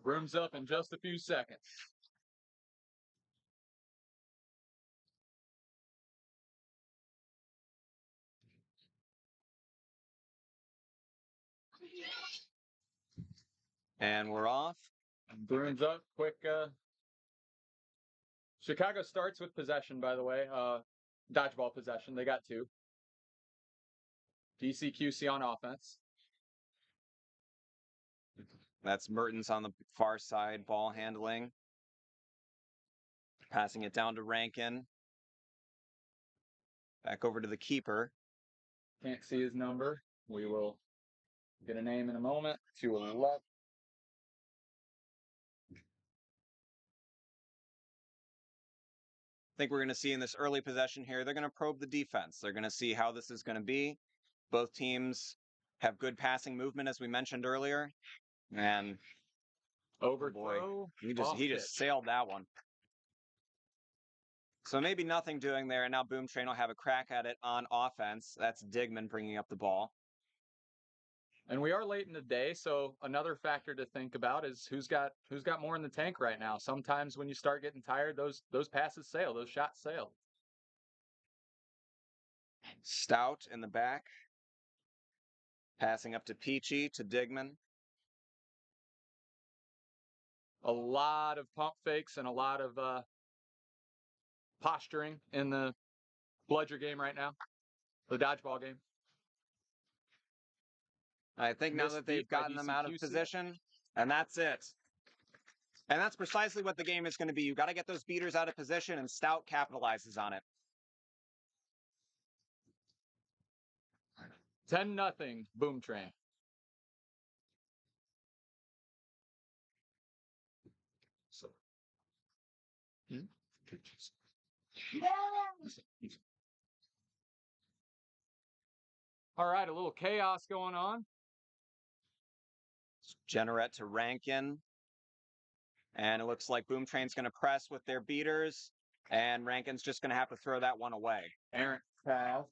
Broom's up in just a few seconds. And we're off. Bruins up, quick. Chicago starts with possession, by the way. Dodgeball possession. They got 2. DCQC on offense. That's Mertens on the far side, ball handling. Passing it down to Rankin. Back over to the keeper. Can't see his number. We will get a name in a moment. 211. I think we're going to see in this early possession here, they're going to probe the defense. They're going to see how this is going to be. Both teams have good passing movement, as we mentioned earlier. And overthrow. He just sailed that one. So maybe nothing doing there, and now Boom Train will have a crack at it on offense. That's Digman bringing up the ball. And we are late in the day, so another factor to think about is who's got more in the tank right now. Sometimes when you start getting tired, those passes sail, those shots sail. Stout in the back. Passing up to Peachy, to Digman. A lot of pump fakes and a lot of posturing in the bludger game right now, the dodgeball game. I think now that they've gotten them out of position, and that's it. And that's precisely what the game is going to be. You've got to get those beaters out of position, and Stout capitalizes on it. 10-0, Boom Train. So. All right, a little chaos going on. Generette to Rankin. And it looks like Boom Train's going to press with their beaters. And Rankin's just going to have to throw that one away. Errant pass.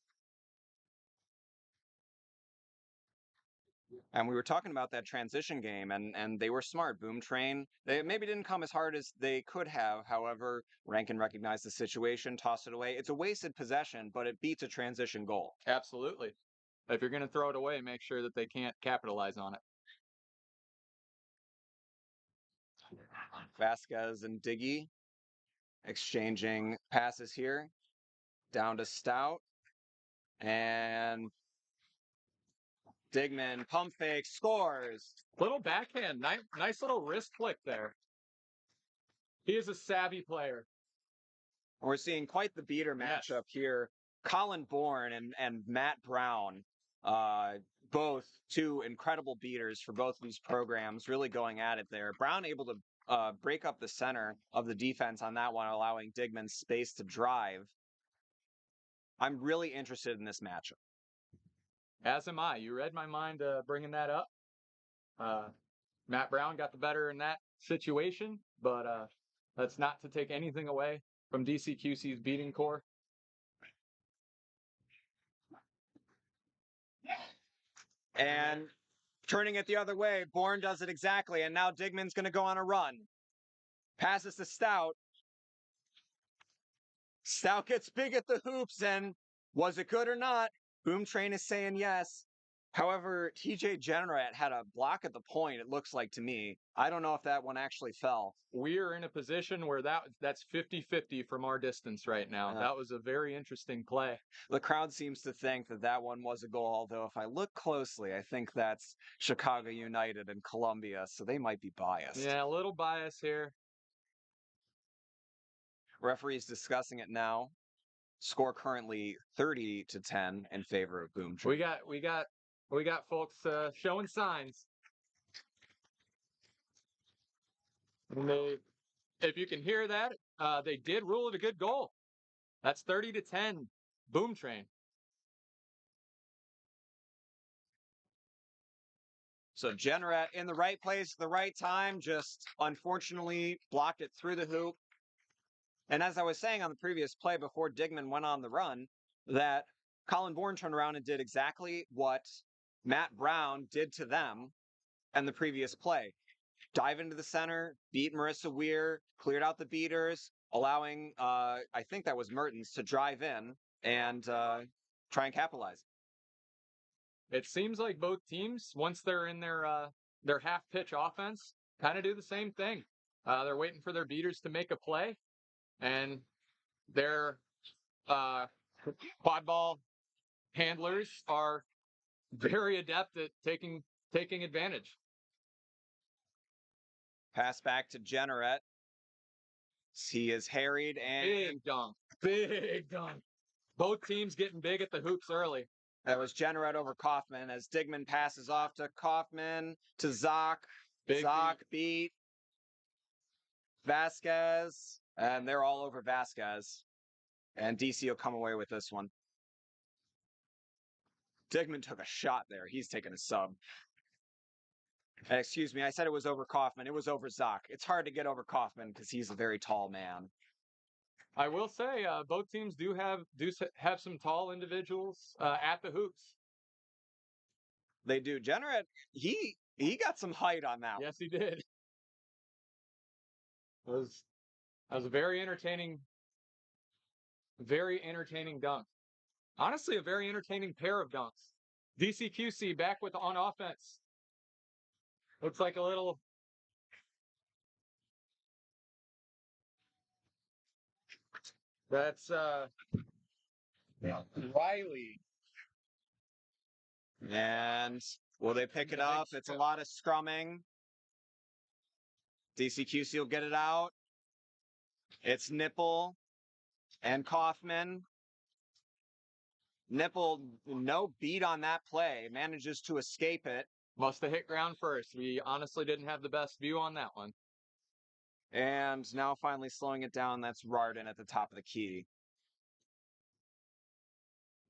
And we were talking about that transition game, and they were smart. Boom Train, they maybe didn't come as hard as they could have. However, Rankin recognized the situation, tossed it away. It's a wasted possession, but it beats a transition goal. Absolutely. If you're going to throw it away, make sure that they can't capitalize on it. Vasquez and Diggy exchanging passes here. Down to Stout. And Digman, pump fake, scores. Little backhand. Nice little wrist flick there. He is a savvy player. We're seeing quite the beater matchup here. Colin Bourne and Matt Brown, both 2 incredible beaters for both of these programs, really going at it there. Brown able to break up the center of the defense on that one, allowing Digman space to drive. I'm really interested in this matchup. As am I. You read my mind bringing that up. Matt Brown got the better in that situation, but that's not to take anything away from DCQC's beating core. And turning it the other way, Bourne does it exactly, and now Digman's going to go on a run. Passes to Stout. Stout gets big at the hoops, and was it good or not? Boom Train is saying yes. However, TJ Generette had a block at the point, it looks like to me. I don't know if that one actually fell. We're in a position where that's 50-50 from our distance right now. That was a very interesting play. The crowd seems to think that one was a goal, although if I look closely, I think that's Chicago United and Columbia, so they might be biased. Yeah, a little bias here. Referee's discussing it now. Score currently 30-10 in favor of Boom Train. We got folks showing signs. And if you can hear that, they did rule it a good goal. That's 30-10, Boom Train. So Generette in the right place at the right time, just unfortunately blocked it through the hoop. And as I was saying on the previous play before Digman went on the run, that Colin Bourne turned around and did exactly what Matt Brown did to them in the previous play. dive into the center, beat Marissa Weir, cleared out the beaters, allowing, I think that was Mertens, to drive in and try and capitalize. It seems like both teams, once they're in their half pitch offense, kind of do the same thing. They're waiting for their beaters to make a play, and their quad ball handlers are very adept at taking advantage. Pass back to Jenneret. He is harried and big dunk. Both teams getting big at the hoops early. That was Jenneret over Kaufman as Digman passes off to Kaufman to Zock. Zock beat Vasquez, and they're all over Vasquez. And DC will come away with this one. Digman took a shot there. He's taking a sub. Excuse me, I said it was over Kaufman. It was over Zock. It's hard to get over Kaufman because he's a very tall man. I will say both teams do have some tall individuals at the hoops. They do. Jenneret, he got some height on that one. Yes, he did. That was a very entertaining dunk. Honestly, a very entertaining pair of dunks. DCQC back on offense. Looks like a little. That's Riley. And will they pick it up? It's a lot of scrumming. DCQC will get it out. It's Nipple and Kaufman. Nipple, no beat on that play, manages to escape it. Must have hit ground first. We honestly didn't have the best view on that one. And now finally slowing it down, that's Rarden at the top of the key.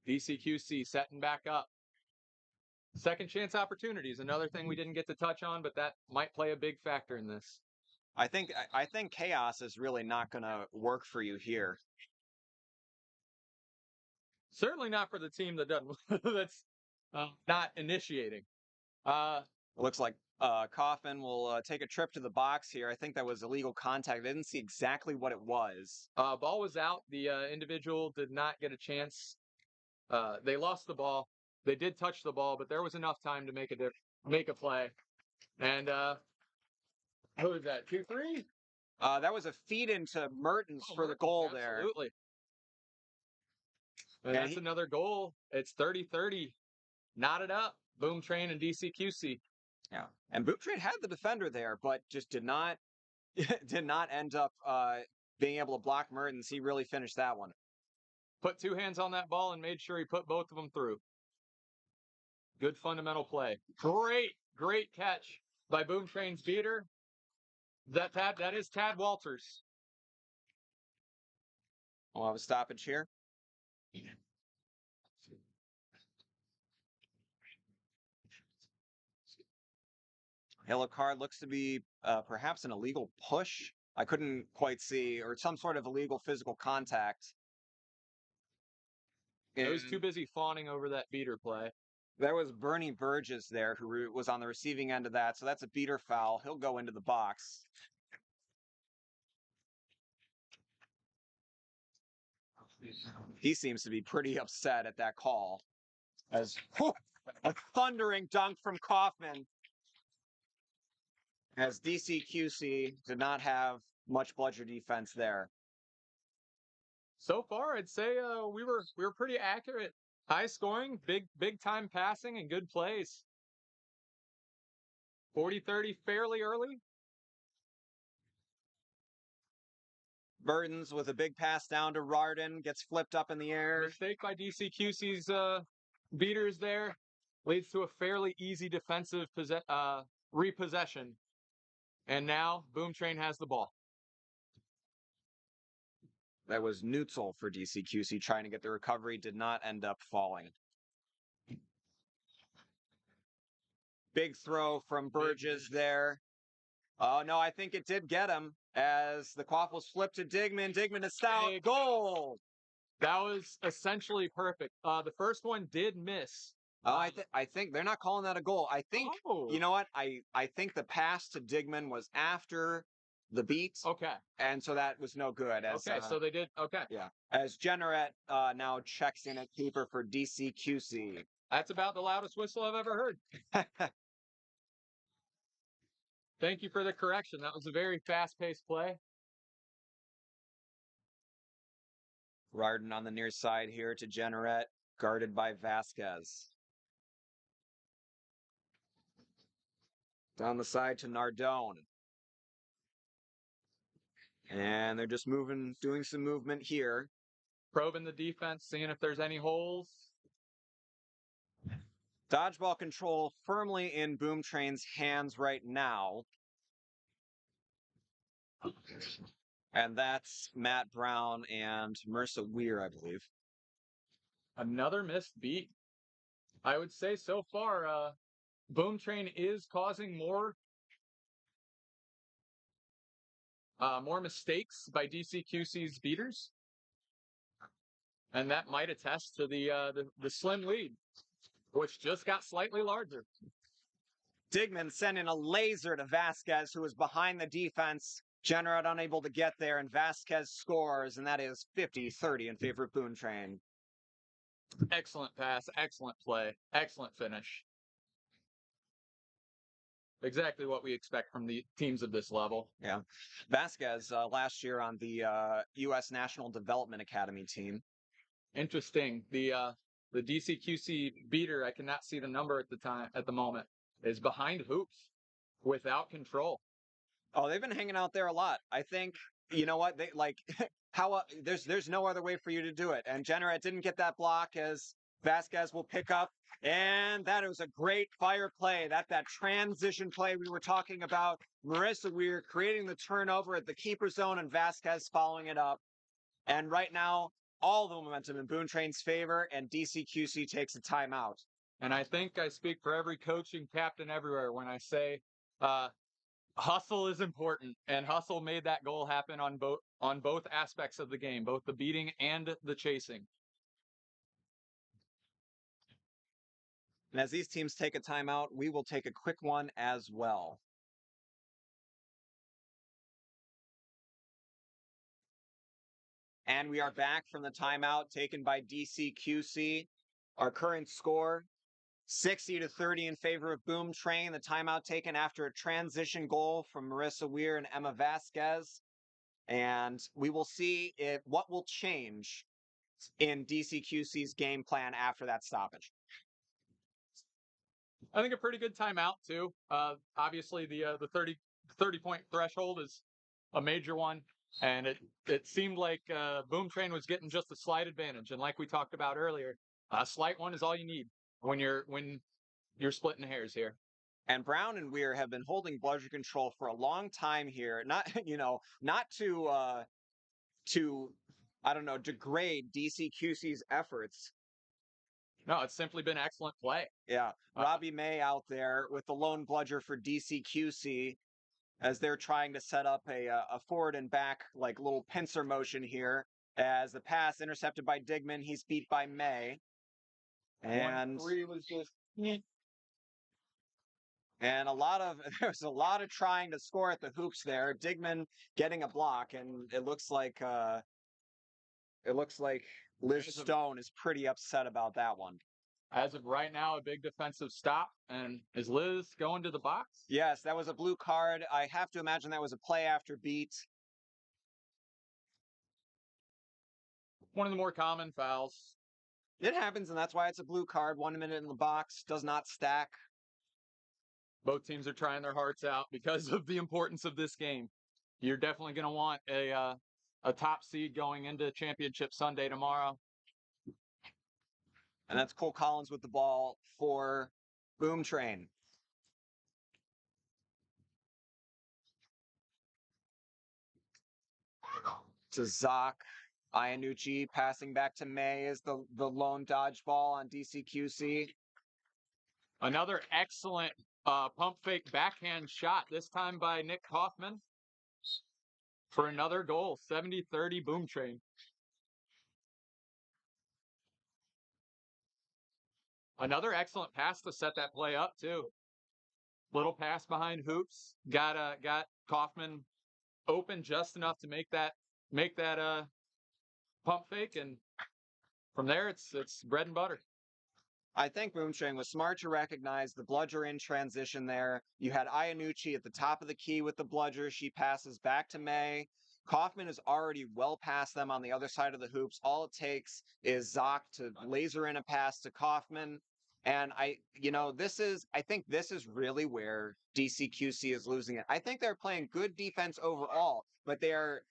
DCQC setting back up. Second chance opportunities, another thing we didn't get to touch on, but that might play a big factor in this. I think chaos is really not going to work for you here. Certainly not for the team that doesn't. That's not initiating. Looks like Kaufman will take a trip to the box here. I think that was illegal contact. I didn't see exactly what it was. Ball was out. The individual did not get a chance. They lost the ball. They did touch the ball, but there was enough time to make a play. And who was that? 2-3? That was a feed into Mertens for the goal there. Absolutely. And that's another goal. It's 30-30. Knotted up. Boom Train and DCQC. Yeah. And Boom Train had the defender there, but just did not end up being able to block Mertens. He really finished that one. Put two hands on that ball and made sure he put both of them through. Good fundamental play. Great catch by Boom Train's beater. That is Tad Walters. We'll have a stoppage here. Yellow card looks to be perhaps an illegal push. I couldn't quite see, or some sort of illegal physical contact. I was too busy fawning over that beater play. There was Bernie Burgess there who was on the receiving end of that, so that's a beater foul. He'll go into the box. He seems to be pretty upset at that call. As a thundering dunk from Kaufman. As DCQC did not have much bludger defense there. So far, I'd say we were pretty accurate. High scoring, big time passing, and good plays. 40-30 fairly early. Mertens with a big pass down to Rarden, gets flipped up in the air. Mistake by DCQC's beaters there. Leads to a fairly easy defensive repossession. And now, Boom Train has the ball. That was neutral for DCQC trying to get the recovery, did not end up falling. Big throw from Burgess there. Oh, no, I think it did get him as the quaff was flipped to Digman. Digman is stout. Goal! That was essentially perfect. The first one did miss. Oh, I think they're not calling that a goal. I think you know what? I think the pass to Digman was after the beat. Okay. And so that was no good. Okay, so they did. Okay. Yeah. As Generette now checks in at keeper for DCQC. That's about the loudest whistle I've ever heard. Thank you for the correction. That was a very fast-paced play. Rardin on the near side here to Generette, guarded by Vasquez. Down the side to Nardone. And they're just doing some movement here. Probing the defense, seeing if there's any holes. Dodgeball control firmly in Boom Train's hands right now. And that's Matt Brown and Marissa Weir, I believe. Another missed beat. I would say so far, Boom Train is causing more mistakes by DCQC's beaters. And that might attest to the slim lead, which just got slightly larger. Digman sending a laser to Vasquez, who was behind the defense. Generette unable to get there, and Vasquez scores, and that is 50-30 in favor of Boom Train. Excellent pass, excellent play, excellent finish. Exactly what we expect from the teams of this level. Yeah. Vasquez last year on the U.S. National Development Academy team. Interesting. The DCQC beater, I cannot see the number at the moment, is behind hoops without control. Oh, they've been hanging out there a lot. I think, you know what, they like how there's no other way for you to do it. And Generette didn't get that block, as Vasquez will pick up, and that was a great fire play. That transition play we were talking about. Marissa Weir creating the turnover at the keeper zone, and Vasquez following it up. And right now, all the momentum in Boom Train's favor, and DCQC takes a timeout. And I think I speak for every coach and captain everywhere when I say hustle is important, and hustle made that goal happen on both aspects of the game, both the beating and the chasing. And as these teams take a timeout, we will take a quick one as well. And we are back from the timeout taken by DCQC. Our current score, 60-30 in favor of Boom Train. The timeout taken after a transition goal from Marissa Weir and Emma Vasquez. And we will see what will change in DCQC's game plan after that stoppage. I think a pretty good timeout too. Obviously, the 30-point threshold is a major one, and it seemed like Boom Train was getting just a slight advantage. And like we talked about earlier, a slight one is all you need when you're splitting hairs here. And Brown and Weir have been holding bludger control for a long time here. Not to I don't know, degrade DCQC's efforts. No, it's simply been excellent play. Yeah. Robbie May out there with the lone bludger for DCQC as they're trying to set up a forward and back, like, little pincer motion here. As the pass intercepted by Digman, he's beat by May. And 1-3 was just... And there's a lot of trying to score at the hoops there. Digman getting a block, and it looks like Liz Stone is pretty upset about that one. As of right now, a big defensive stop. And is Liz going to the box? Yes, that was a blue card. I have to imagine that was a play after beat. One of the more common fouls. It happens, and that's why it's a blue card. 1 minute in the box, does not stack. Both teams are trying their hearts out because of the importance of this game. You're definitely going to want a top seed going into Championship Sunday tomorrow. And that's Cole Collins with the ball for Boom Train. To Zoc. Iannucci passing back to May is the lone dodgeball on DCQC. Another excellent pump fake backhand shot, this time by Nick Hoffman for another goal. 70-30 Boom Train. Another excellent pass to set that play up too. Little pass behind hoops. Got Kaufman open just enough to make that pump fake, and from there it's bread and butter. I think Boomtrain was smart to recognize the bludger in transition there. You had Iannucci at the top of the key with the bludger. She passes back to May. Kaufman is already well past them on the other side of the hoops. All it takes is Zoc to laser in a pass to Kaufman. And I think this is really where DCQC is losing it. I think they're playing good defense overall, but they are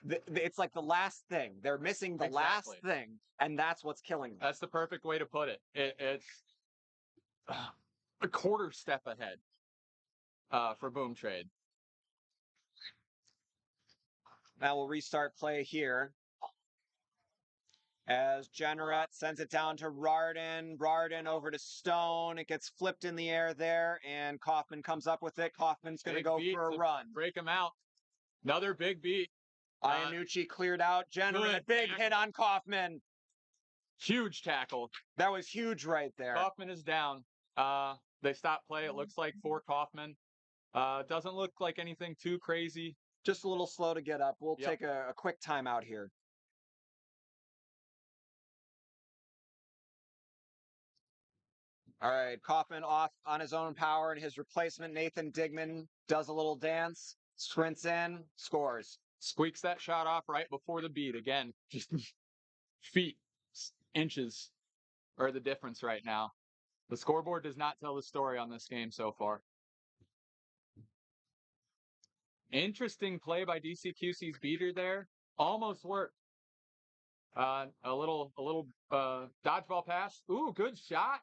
it's like the last thing. They're missing the last thing, and that's what's killing them. That's the perfect way to put it. It's a quarter step ahead for Boom Trade. Now we'll restart play here. As Jennerat sends it down to Rarden. Rarden over to Stone. It gets flipped in the air there, and Kaufman comes up with it. Kaufman's going to go for a run. Break him out. Another big beat. Iannucci cleared out. Jennerat, a big hit on Kaufman. Huge tackle. That was huge right there. Kaufman is down. They stopped play, it looks like, for Kaufman. Doesn't look like anything too crazy. Just a little slow to get up. We'll take a quick timeout here. All right, Kaufman off on his own power, and his replacement, Nathan Digman, does a little dance, sprints in, scores. Squeaks that shot off right before the beat. Again, just feet, inches are the difference right now. The scoreboard does not tell the story on this game so far. Interesting play by DCQC's beater there. Almost worked. A little dodgeball pass. Ooh, good shot.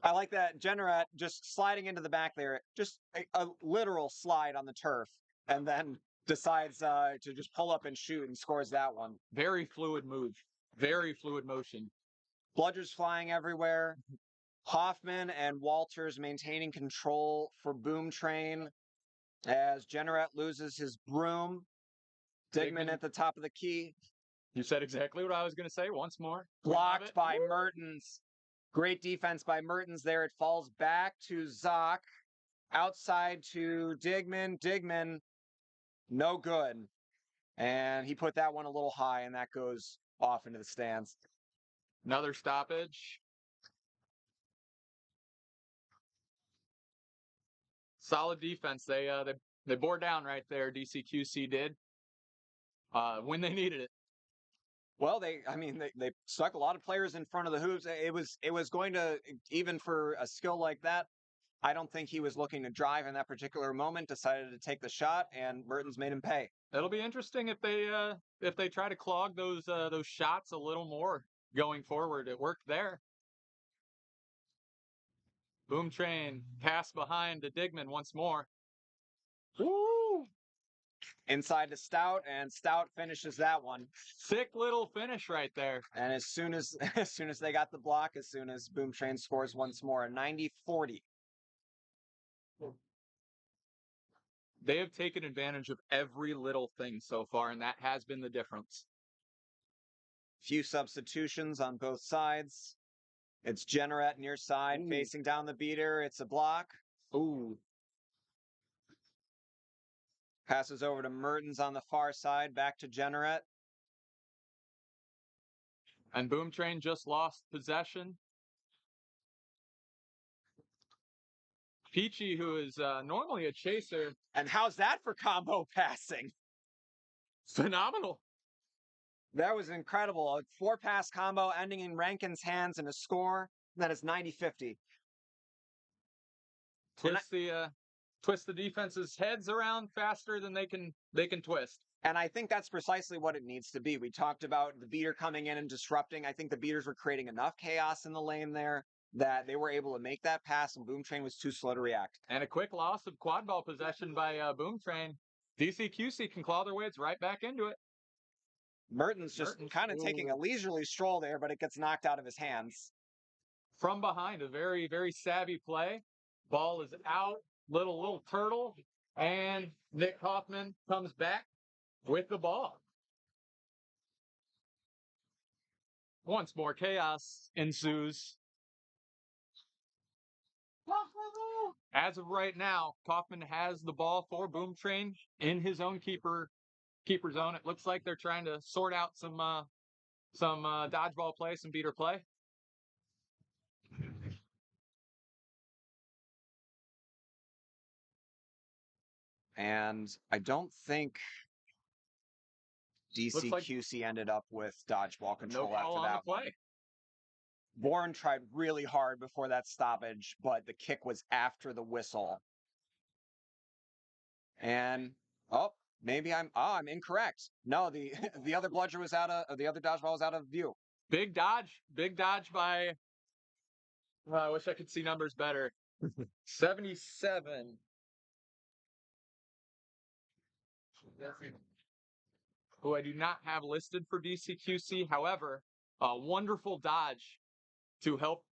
I like that. Jennerat just sliding into the back there. Just a literal slide on the turf. And then decides to just pull up and shoot and scores that one. Very fluid move. Very fluid motion. Bludgers flying everywhere. Hoffman and Walters maintaining control for Boom Train as Jennerat loses his broom. Digman at the top of the key. You said exactly what I was going to say once more. Blocked by Mertens. Great defense by Mertens there. It falls back to Zoc. Outside to Digman. Digman, no good. And he put that one a little high, and that goes off into the stands. Another stoppage. Solid defense. They bore down right there. DCQC did when they needed it. Well, they stuck a lot of players in front of the hoops. It was going to, even for a skill like that, I don't think he was looking to drive in that particular moment. Decided to take the shot, and Mertens made him pay. It'll be interesting if they try to clog those shots a little more going forward. It worked there. Boom Train pass behind to Digman once more. Woo! Inside to Stout, and Stout finishes that one. Sick little finish right there. And as soon as they got the block, as soon as Boom Train scores once more, 90-40. They have taken advantage of every little thing so far, and that has been the difference. Few substitutions on both sides. It's Jennerat near side, facing down the beater. It's a block. Ooh. Passes over to Mertens on the far side, back to Jennerat. And Boom Train just lost possession. Peachy, who is normally a chaser. And how's that for combo passing? Phenomenal. That was incredible. A 4-pass combo ending in Rankin's hands and a score. That is 90-50. Twist the defense's heads around faster than they can twist. And I think that's precisely what it needs to be. We talked about the beater coming in and disrupting. I think the beaters were creating enough chaos in the lane there that they were able to make that pass, and Boom Train was too slow to react. And a quick loss of quad ball possession by Boom Train. DCQC can claw their ways right back into it. Mertens just kind of taking a leisurely stroll there, but it gets knocked out of his hands. From behind, a very, very savvy play. Ball is out. Little turtle. And Nick Kaufman comes back with the ball. Once more chaos ensues. as of right now, Kaufman has the ball for Boom Train in his own keeper zone. It looks like they're trying to sort out some dodgeball play, some beater play. And I don't think DCQC ended up with dodgeball control after that one. Bourne tried really hard before that stoppage, but the kick was after the whistle. And maybe I'm incorrect. No, the the other bludger was the other dodgeball was out of view. Big dodge by. I wish I could see numbers better. 77. Who I do not have listed for DCQC. However, a wonderful dodge to help.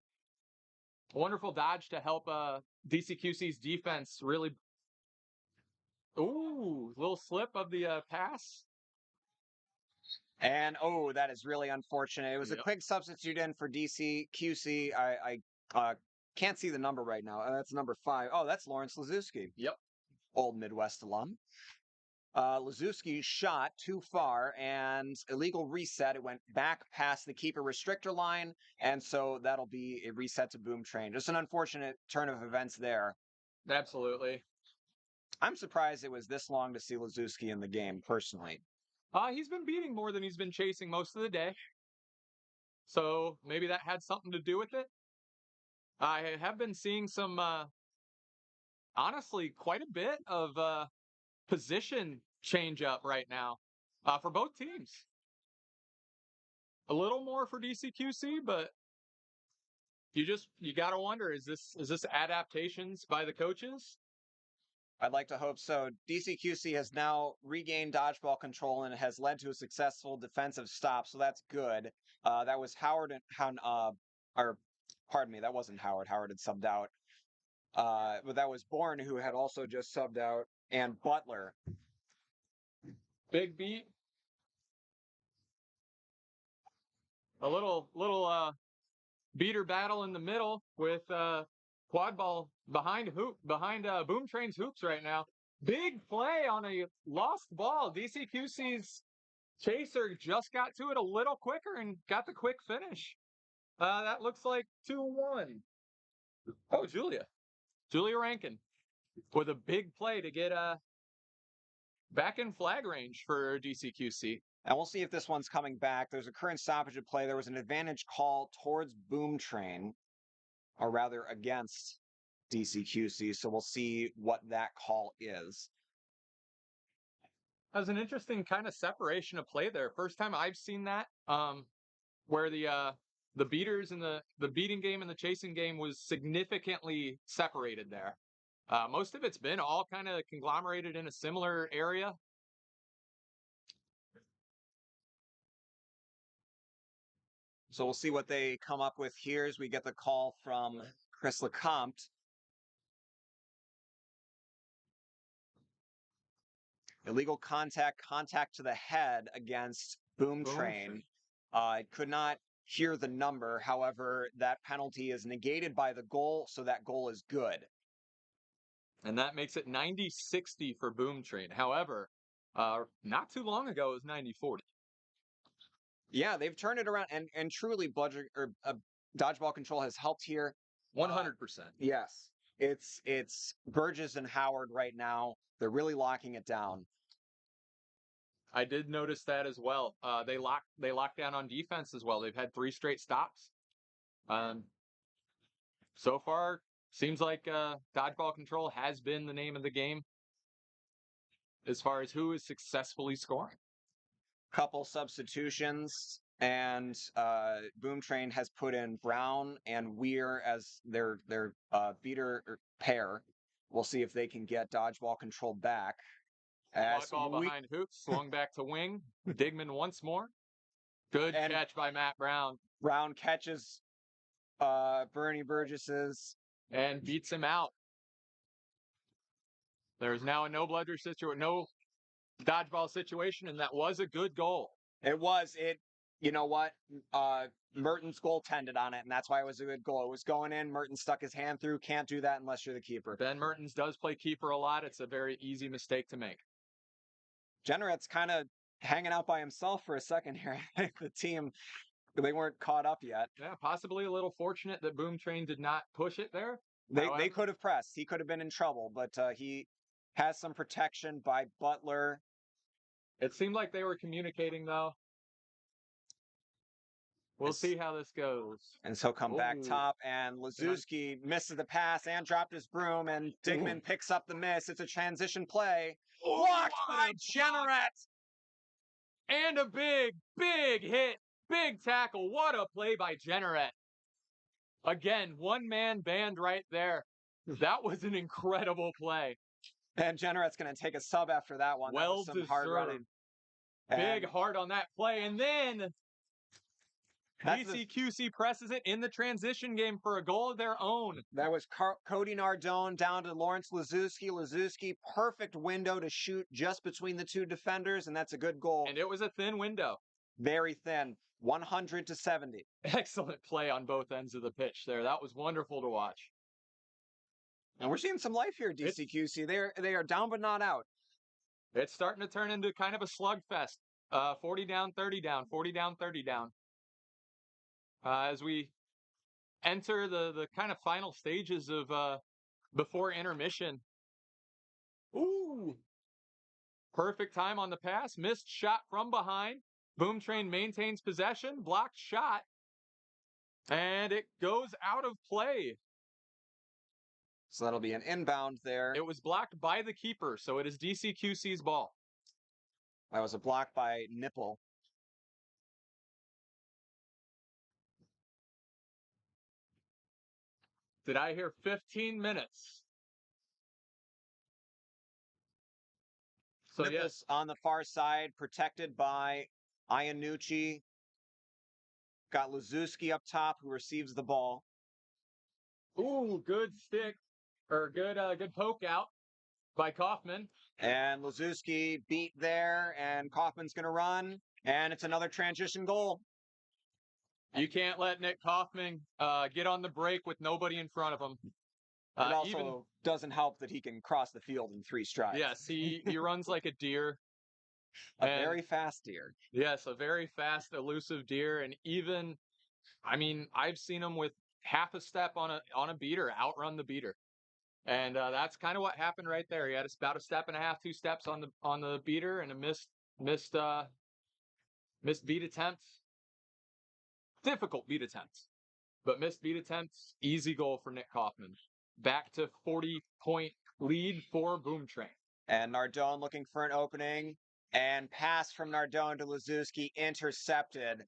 Wonderful dodge to help DCQC's defense really. Ooh, little slip of the pass. And that is really unfortunate. It was a quick substitute in for DCQC. I can't see the number right now. That's number 5. Oh, that's Lawrence Lazewski. Yep. Old Midwest alum. Lazewski shot too far and illegal reset. It went back past the keeper restrictor line, and so that'll be a reset to Boom Train. Just an unfortunate turn of events there. Absolutely. I'm surprised it was this long to see Lazewski in the game, personally. He's been beating more than he's been chasing most of the day. So maybe that had something to do with it. I have been seeing some, honestly, quite a bit of position change up right now for both teams. A little more for DCQC, but you got to wonder, is this adaptations by the coaches? I'd like to hope so. DCQC has now regained dodgeball control and it has led to a successful defensive stop, so that's good. That was Howard that wasn't Howard. Howard had subbed out. But that was Bourne, who had also just subbed out, and Butler. Big beat. A little beater battle in the middle with Quadball behind Boom Train's hoops right now. Big play on a lost ball. DCQC's chaser just got to it a little quicker and got the quick finish. That looks like 2-1. Oh, Julia Rankin with a big play to get back in flag range for DCQC. And we'll see if this one's coming back. There's a current stoppage of play. There was an advantage call towards Boom Train, or rather against DCQC. So we'll see what that call is. That was an interesting kind of separation of play there. First time I've seen that, where the beaters and the beating game and the chasing game was significantly separated there. Most of it's been all kind of conglomerated in a similar area. So we'll see what they come up with here as we get the call from Chris Lecomte. Illegal contact to the head against Boom Train. I could not hear the number. However, that penalty is negated by the goal, so that goal is good. And that makes it 90-60 for Boom Train. However, not too long ago, it was 90-40. Yeah, they've turned it around, and truly, dodgeball control has helped here. 100%. Yes, it's Burgess and Howard right now. They're really locking it down. I did notice that as well. They locked down on defense as well. They've had 3 straight stops. So far, seems like dodgeball control has been the name of the game as far as who is successfully scoring. Couple substitutions, and Boom Train has put in Brown and Weir as their beater pair. We'll see if they can get dodgeball control back. Ball behind hoops, swung back to wing. Digman once more. Good catch by Matt Brown. Brown catches Bernie Burgess's and beats him out. There's now a no dodgeball situation, and that was a good goal. It was. It you know what? Mertens goaltended on it, and that's why it was a good goal. It was going in. Mertens stuck his hand through. Can't do that unless you're the keeper. Ben Mertens does play keeper a lot. It's a very easy mistake to make. Jennerat's kind of hanging out by himself for a second here. The team, they weren't caught up yet. Yeah, possibly a little fortunate that Boom Train did not push it there. They could have pressed. He could have been in trouble, but he has some protection by Butler. It seemed like they were communicating, though. We'll see how this goes. And so come back top, and Lazuski misses the pass and dropped his broom, and Digman picks up the miss. It's a transition play. Blocked by Jenneret! And a big, big hit. Big tackle. What a play by Jenneret. Again, one-man band right there. That was an incredible play. And Jenneret's going to take a sub after that one. Well that was some deserved. hard running. Big heart on that play. And then DCQC presses it in the transition game for a goal of their own. That was Cody Nardone down to Lawrence Lazuski. Lazuski, perfect window to shoot just between the two defenders, and that's a good goal. And it was a thin window. Very thin. 100 to 70. Excellent play on both ends of the pitch there. That was wonderful to watch. And we're seeing some life here, DCQC. They are down but not out. It's starting to turn into kind of a slugfest. 40 down, 30 down, 40 down, 30 down. As we enter the kind of final stages of before intermission. Ooh! Perfect time on the pass. Missed shot from behind. Boom Train maintains possession. Blocked shot. And it goes out of play. So that'll be an inbound there. It was blocked by the keeper, so it is DCQC's ball. That was a block by Nipple. Did I hear 15 minutes? So yes, on the far side, protected by Iannucci. Got Lazuski up top, who receives the ball. Ooh, good stick, or good poke out by Kaufman. And Lazuski beat there, and Kaufman's going to run, and it's another transition goal. You can't let Nick Kaufman get on the break with nobody in front of him. It also doesn't help that he can cross the field in 3 strides. Yes, he runs like a deer. A very fast deer. Yes, a very fast, elusive deer. And even, I mean, I've seen him with half a step on a beater, outrun the beater. And that's kind of what happened right there. He had about a step and a half, 2 steps on the beater, and a missed beat attempt. Difficult beat attempts, but missed beat attempts. Easy goal for Nick Kaufman. Back to 40-point lead for Boom Train. And Nardone looking for an opening, and pass from Nardone to Lazuski intercepted.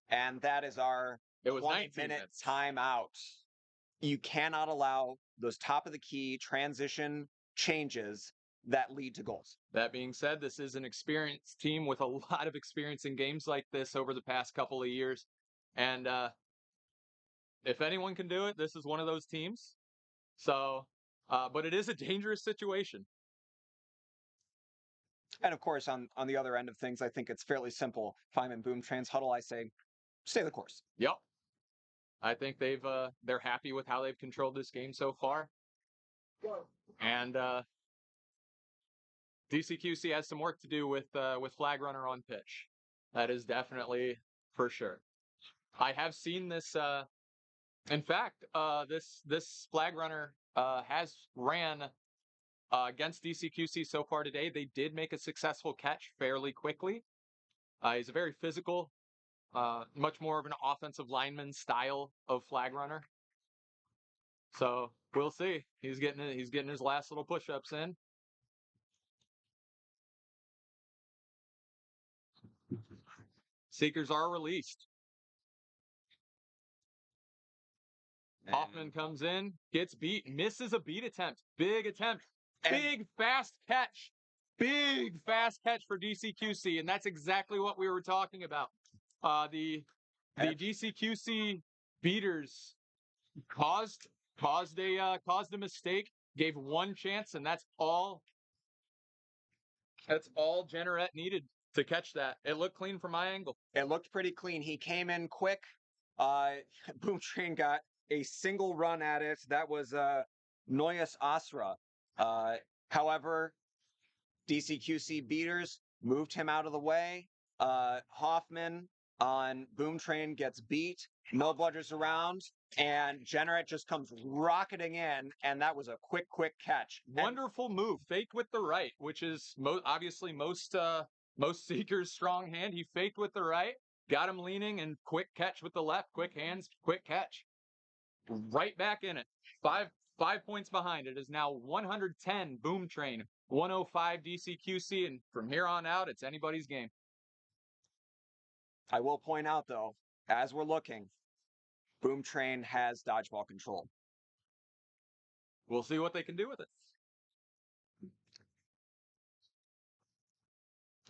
And that is our 20-minute timeout. You cannot allow those top of the key transition changes that lead to goals. That being said, this is an experienced team with a lot of experience in games like this over the past couple of years. And if anyone can do it, this is one of those teams. So, but it is a dangerous situation. And of course, on the other end of things, I think it's fairly simple. If I'm in Boom Train's huddle, I say, stay the course. Yep. I think they're happy with how they've controlled this game so far. And DCQC has some work to do with flag runner on pitch. That is definitely for sure. I have seen this. In fact, this flag runner has ran against DCQC so far today. They did make a successful catch fairly quickly. He's a very physical, much more of an offensive lineman style of flag runner. So we'll see. He's getting his last little push-ups in. Seekers are released. Hoffman comes in, gets beat, misses a beat attempt. Big attempt. Big fast catch. Big fast catch for DCQC, and that's exactly what we were talking about. The DCQC beaters caused a mistake, gave one chance, and that's all Jenneret needed to catch that. It looked clean from my angle. It looked pretty clean. He came in quick. Boom Train got a single run at it. That was Noyes Asra. However, DCQC beaters moved him out of the way. Hoffman on Boom Train gets beat. No bludgers around. And Generate just comes rocketing in, and that was a quick catch. Wonderful move. Faked with the right, which is obviously most seekers' strong hand. He faked with the right, got him leaning, and quick catch with the left. Quick hands, quick catch. Right back in it. Five points behind. It is now 110 Boom Train, 105 DCQC, and from here on out, it's anybody's game. I will point out, though, as we're looking, Boom Train has dodgeball control. We'll see what they can do with it.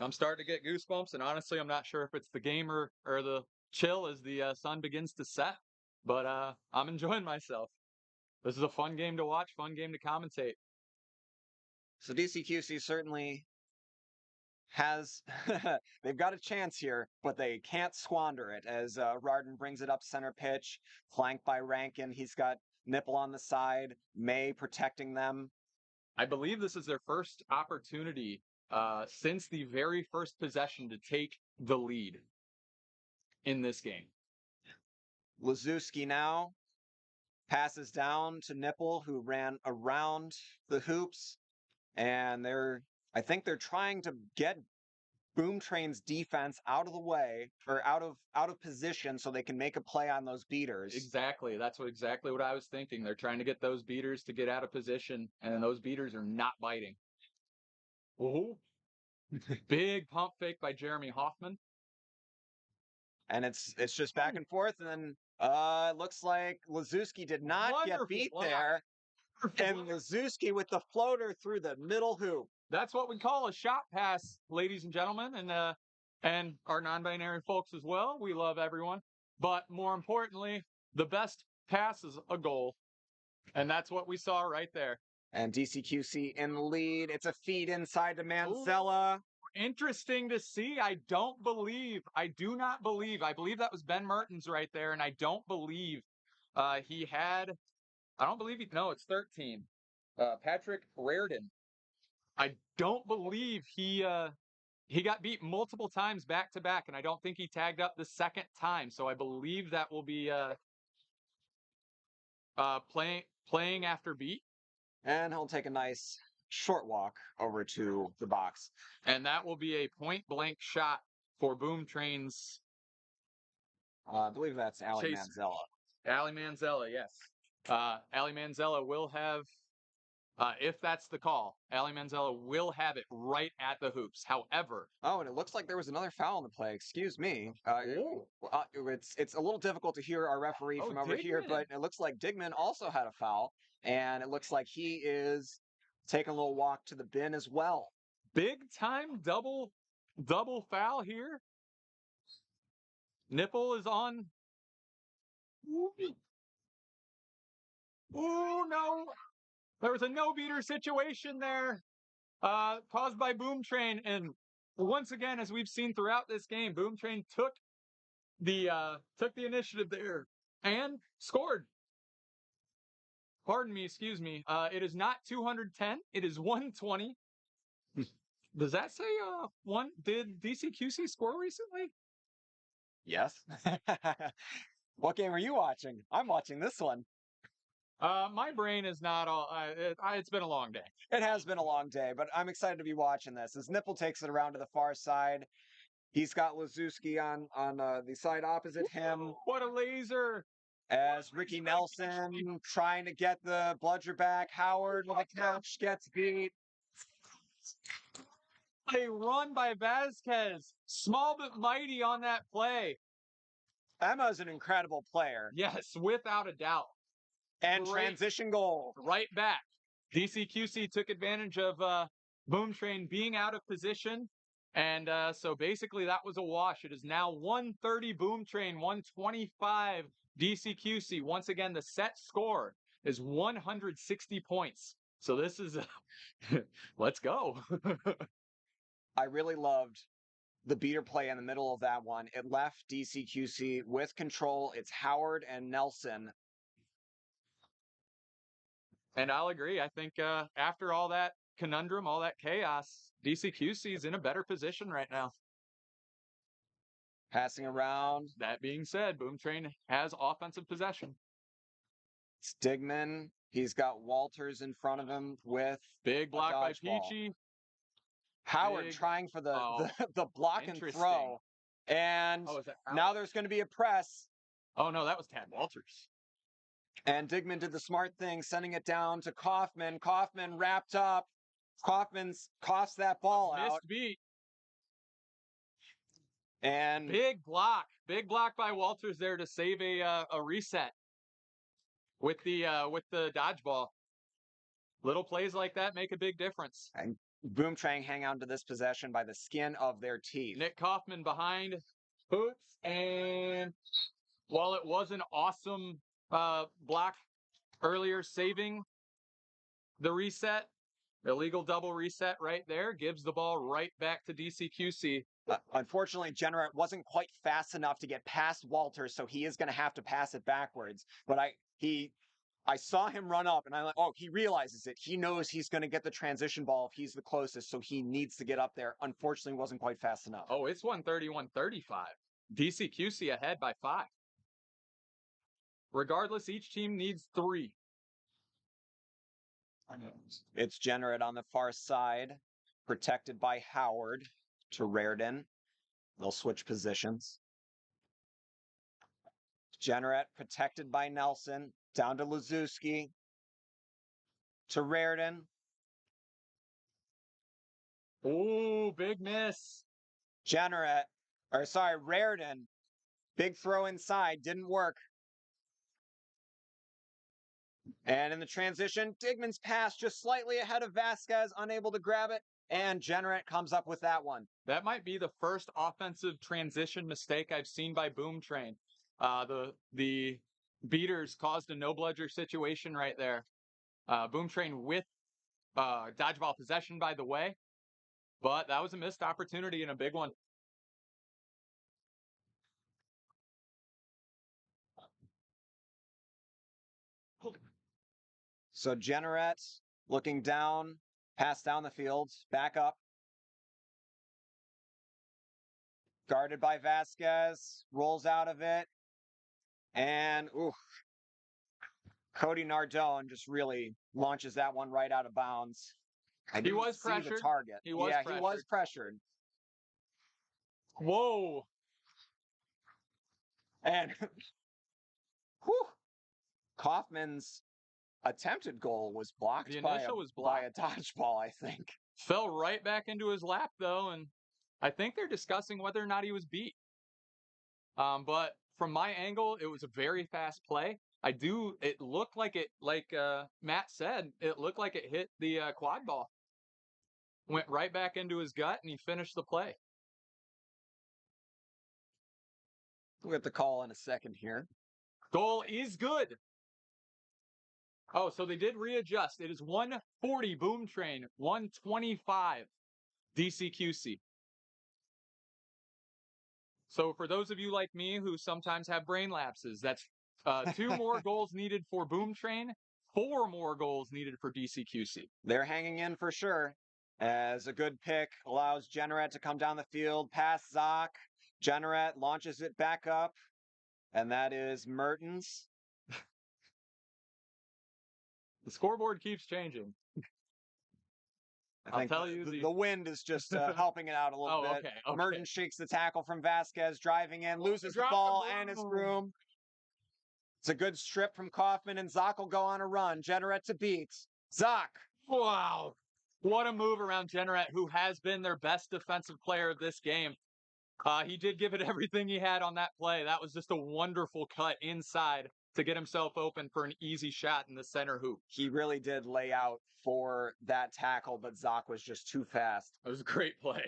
I'm starting to get goosebumps, and honestly, I'm not sure if it's the game or the chill as the sun begins to set, but I'm enjoying myself. This is a fun game to watch, fun game to commentate. So DCQC certainly has, they've got a chance here, but they can't squander it as Rarden brings it up center pitch, flanked by Rankin. He's got Nipple on the side, May protecting them. I believe this is their first opportunity since the very first possession to take the lead in this game. Lazuski now passes down to Nipple, who ran around the hoops, and I think they're trying to get Boom Train's defense out of the way, or out of position, so they can make a play on those beaters. Exactly. That's exactly what I was thinking. They're trying to get those beaters to get out of position, and those beaters are not biting. Ooh. Big pump fake by Jeremy Hoffman. And it's just back and forth, and then it looks like Lazuski did not get beat there. And Lazuski with the floater through the middle hoop. That's what we call a shot pass, ladies and gentlemen, and our non-binary folks as well. We love everyone. But more importantly, the best pass is a goal. And that's what we saw right there. And DCQC in the lead. It's a feed inside to Manzella. Ooh, interesting to see. I believe that was Ben Mertens right there, and I don't believe it's 13. Patrick Reardon. I don't believe he got beat multiple times back to back, and I don't think he tagged up the second time. So I believe that will be playing after beat. And he'll take a nice short walk over to the box. And that will be a point-blank shot for Boom Train's... I believe that's Ali Manzella. Ali Manzella, yes. Ali Manzella will have, if that's the call, Ali Manzella will have it right at the hoops. However... Oh, and it looks like there was another foul in the play. Excuse me. It's a little difficult to hear our referee from over here, but it looks like Digman also had a foul. And it looks like he is taking a little walk to the bin as well. Big time double foul here. Nipple is on. Oh no! There was a no-beater situation there, caused by Boom Train. And once again, as we've seen throughout this game, Boom Train took the initiative there and scored. Pardon me, excuse me. It is not 210. It is 120. Does that say did DCQC score recently? Yes. What game are you watching? I'm watching this one. My brain is not all... it's been a long day. It has been a long day, but I'm excited to be watching this. As Nipple takes it around to the far side, he's got Lazuski on the side opposite him. What a laser! As Ricky Nelson trying to get the bludger back. Howard with a catch gets beat. A run by Vasquez. Small but mighty on that play. Emma's an incredible player. Yes, without a doubt. And transition goal. Right back. DCQC took advantage of Boom Train being out of position. And so basically that was a wash. It is now 130 Boom Train, 125 DCQC. Once again, the set score is 160 points. So this is... let's go. I really loved the beater play in the middle of that one. It left DCQC with control. It's Howard and Nelson. And I'll agree. I think after all that conundrum, all that chaos, DCQC is in a better position right now. Passing around. That being said, Boom Train has offensive possession. Stigman, he's got Walters in front of him with big block by dodgeball. Peachy. Howard trying for the block and throw. And now there's going to be a press. Oh, no, that was Tad Walters. And Digman did the smart thing, sending it down to Kaufman. Kaufman wrapped up. Kaufman's coughs that ball out. Missed beat. And big block by Walters there to save a reset with the dodgeball. Little plays like that make a big difference. And Boom Train hang on to this possession by the skin of their teeth. Nick Kaufman behind Hoots, and while it was an awesome block earlier, saving the reset, illegal double reset right there, gives the ball right back to DCQC. Unfortunately, Generate wasn't quite fast enough to get past Walters, so he is going to have to pass it backwards. But I saw him run up, and I'm like, oh, he realizes it. He knows he's going to get the transition ball if he's the closest, so he needs to get up there. Unfortunately, wasn't quite fast enough. Oh, it's 131-35. DCQC ahead by 5. Regardless, each team needs 3. It's Generate on the far side, protected by Howard to Raridan. They'll switch positions. Generate protected by Nelson. Down to Lazuski. To Raridan. Ooh, big miss. Raridan. Big throw inside. Didn't work. And in the transition, Digman's pass just slightly ahead of Vasquez, unable to grab it. And Generate comes up with that one. That might be the first offensive transition mistake I've seen by Boom Train. The beaters caused a no-bludger situation right there. Boom Train with dodgeball possession, by the way. But that was a missed opportunity and a big one. So Generate looking down, pass down the field, back up. Guarded by Vasquez, rolls out of it. And, Cody Nardone just really launches that one right out of bounds. He was pressured. The target. He was pressured. Whoa. And Kaufman's attempted goal was blocked by a dodgeball, I think. Fell right back into his lap, though, and I think they're discussing whether or not he was beat. But from my angle, it was a very fast play. It looked like it, like Matt said, it looked like it hit the quad ball. Went right back into his gut, and he finished the play. We'll get the call in a second here. Goal is good. Oh, so they did readjust. It is 140 Boom Train, 125 DCQC. So for those of you like me who sometimes have brain lapses, that's 2 more goals needed for Boom Train, 4 more goals needed for DCQC. They're hanging in for sure. As a good pick allows Generate to come down the field, past Zoc. Generate launches it back up, and that is Mertens. The scoreboard keeps changing. I'll tell you, the wind is just helping it out a little bit. Okay. Mertens shakes the tackle from Vasquez, driving in, loses the ball and his room. It's a good strip from Kaufman, and Zoc will go on a run. Generate to beat. Zoc. Wow. What a move around Generate, who has been their best defensive player of this game. He did give it everything he had on that play. That was just a wonderful cut inside to get himself open for an easy shot in the center hoop. He really did lay out for that tackle, but Zoc was just too fast. It was a great play.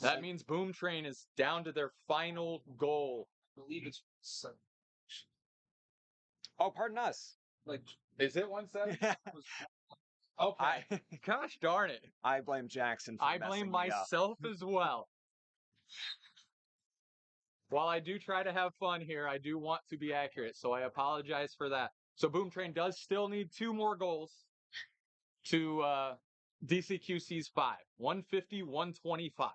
That means Boom Train is down to their final goal. I believe it's 7. Oh, pardon us. Like, is it 1-7? Okay. Gosh darn it. I blame Jackson for I messing blame me up. myself as well. While I do try to have fun here, I do want to be accurate, so I apologize for that. So Boom Train does still need 2 more goals to DCQC's 5. 150, 125.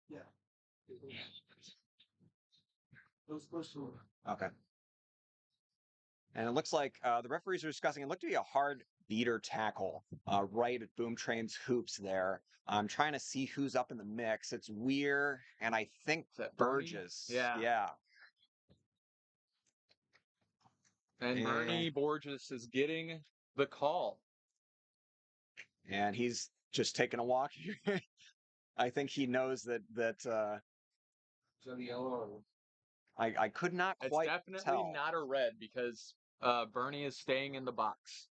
Yeah. Okay. And it looks like the referees are discussing. It looked to be a hard beater tackle right at Boom Train's hoops there. I'm trying to see who's up in the mix. It's Weir and I think Burgess. Yeah. And Bernie Borges is getting the call. And he's just taking a walk here. I think he knows that So the yellow. I could not quite It's definitely tell. not a red because Bernie is staying in the box.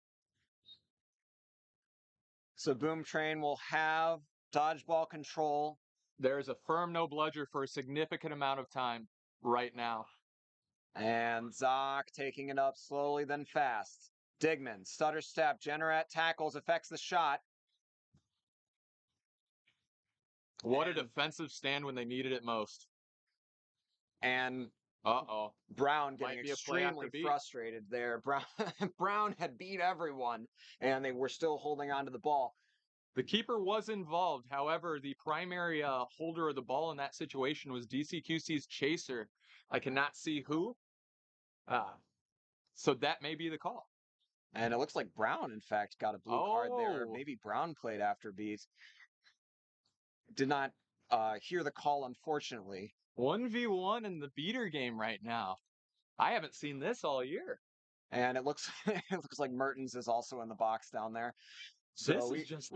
So Boom Train will have dodgeball control. There's a firm no bludger for a significant amount of time right now. And Zoc taking it up slowly, then fast. Digman, stutter step, Generat tackles, affects the shot. What a defensive stand when they needed it most. And Brown getting extremely frustrated there. Brown had beat everyone, and they were still holding on to the ball. The keeper was involved. However, the primary holder of the ball in that situation was DCQC's chaser. I cannot see who. So that may be the call. And it looks like Brown, in fact, got a blue card there. Maybe Brown played after beat. Did not hear the call, unfortunately. 1v1 in the beater game right now. I haven't seen this all year. And it looks like Mertens is also in the box down there. So it's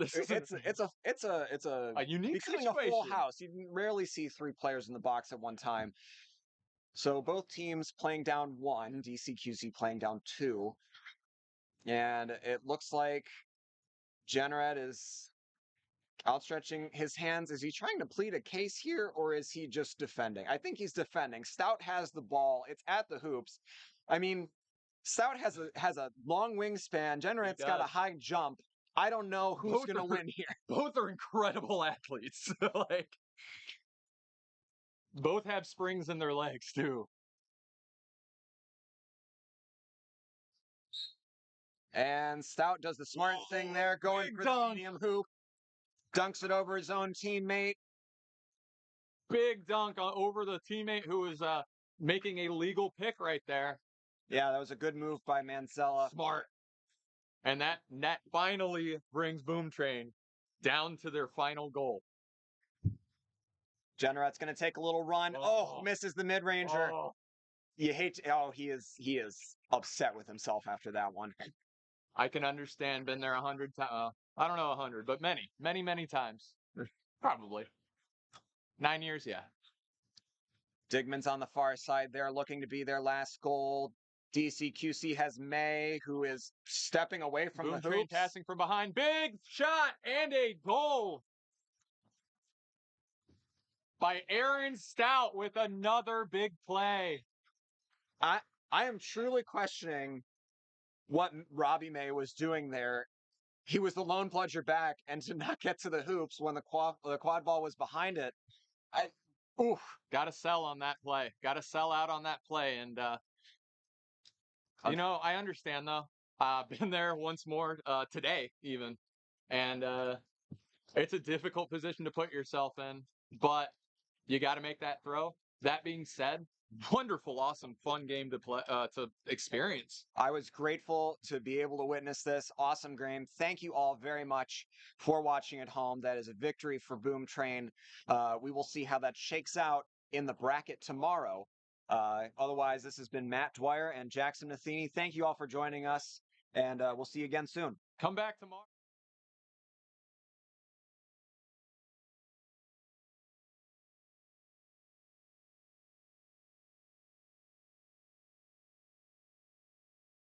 a unique becoming situation. A full house. You rarely see 3 players in the box at one time. So both teams playing down 1, DCQC playing down 2. And it looks like Generat is outstretching his hands. Is he trying to plead a case here, or is he just defending? I think he's defending. Stout has the ball. It's at the hoops. I mean, Stout has a long wingspan. Generat's got a high jump. I don't know who's going to win here. Both are incredible athletes. Both have springs in their legs, too. And Stout does the smart thing there, going for the medium hoop. Dunks it over his own teammate. Big dunk over the teammate who was making a legal pick right there. Yeah, that was a good move by Manzella. Smart. And that finally brings Boom Train down to their final goal. Generat's going to take a little run. Misses the mid-ranger. You hate to, he is upset with himself after that one. I can understand. Been there 100 times. I don't know 100, but many times. Probably. 9 years, yeah. Digman's on the far side there, looking to be their last goal. DCQC has May, who is stepping away from the hoops. Passing from behind. Big shot and a goal by Aaron Stout with another big play. I am truly questioning what Robbie May was doing there. He was the lone bludger back and did not get to the hoops when the quad ball was behind it. Got to sell on that play. Got to sell out on that play. And, I understand, though. I've been there once more today, even. And it's a difficult position to put yourself in. But you got to make that throw. That being said, wonderful, awesome, fun game to play to experience. I was grateful to be able to witness this. Awesome game. Thank you all very much for watching at home. That is a victory for Boom Train. We will see how that shakes out in the bracket tomorrow. Otherwise, this has been Matt Dwyer and Jackson Matheny. Thank you all for joining us, and we'll see you again soon. Come back tomorrow.